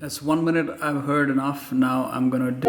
That's 1 minute. I've heard enough. Now I'm gonna do.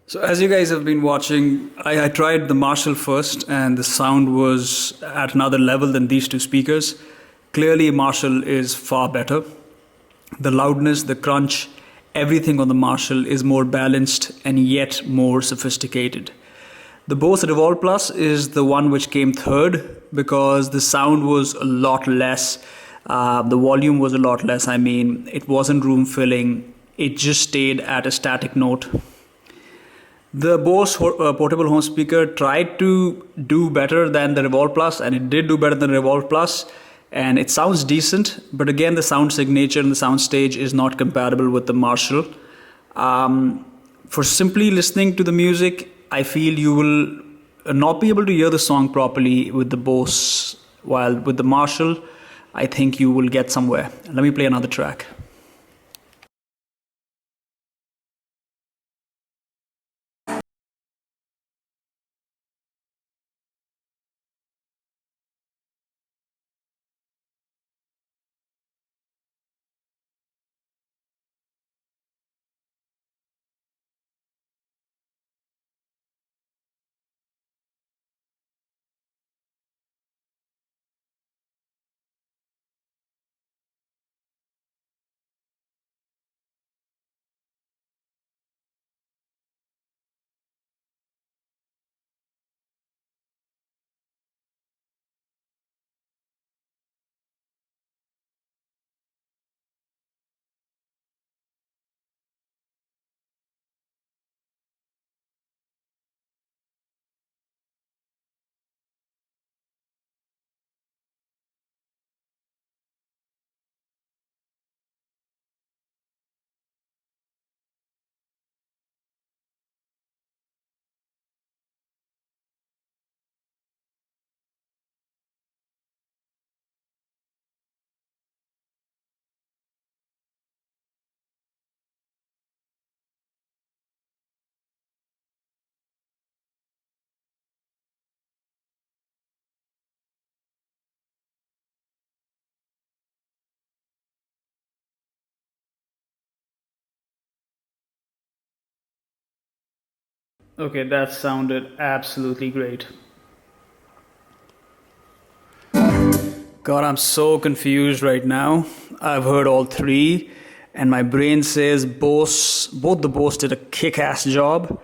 So as you guys have been watching, I tried the Marshall first, and the sound was at another level than these two speakers. Clearly Marshall is far better. The loudness, the crunch, everything on the Marshall is more balanced and yet more sophisticated. The Bose Revolve Plus is the one which came third because the sound was a lot less, the volume was a lot less. I mean, it wasn't room filling, it just stayed at a static note. The Bose Portable Home Speaker tried to do better than the Revolve Plus, and it did do better than the Revolve Plus, and it sounds decent, but again the sound signature and the sound stage is not compatible with the Marshall. For simply listening to the music, I feel you will not be able to hear the song properly with the Bose, while with the Marshall, I think you will get somewhere. Let me play another track. Okay, that sounded absolutely great. God, I'm so confused right now. I've heard all three, and my brain says both the Bose did a kick-ass job.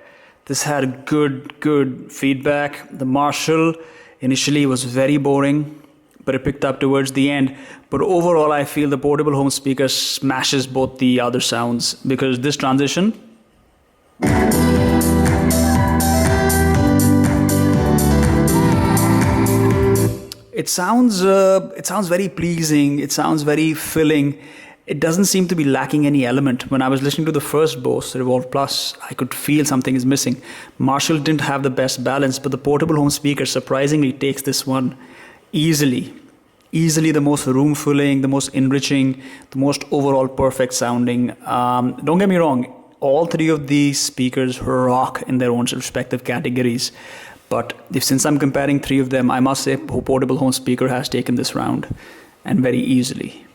This had good feedback. The Marshall initially was very boring, but it picked up towards the end. But overall, I feel the portable home speaker smashes both the other sounds, because this transition, it sounds very pleasing. It sounds very filling. It doesn't seem to be lacking any element. When I was listening to the first Bose Revolve Plus, I could feel something is missing. Marshall didn't have the best balance, but the portable home speaker surprisingly takes this one easily. Easily the most room filling, the most enriching, the most overall perfect sounding. Don't get me wrong, all three of these speakers rock in their own respective categories. But since I'm comparing three of them, I must say portable home speaker has taken this round, and very easily.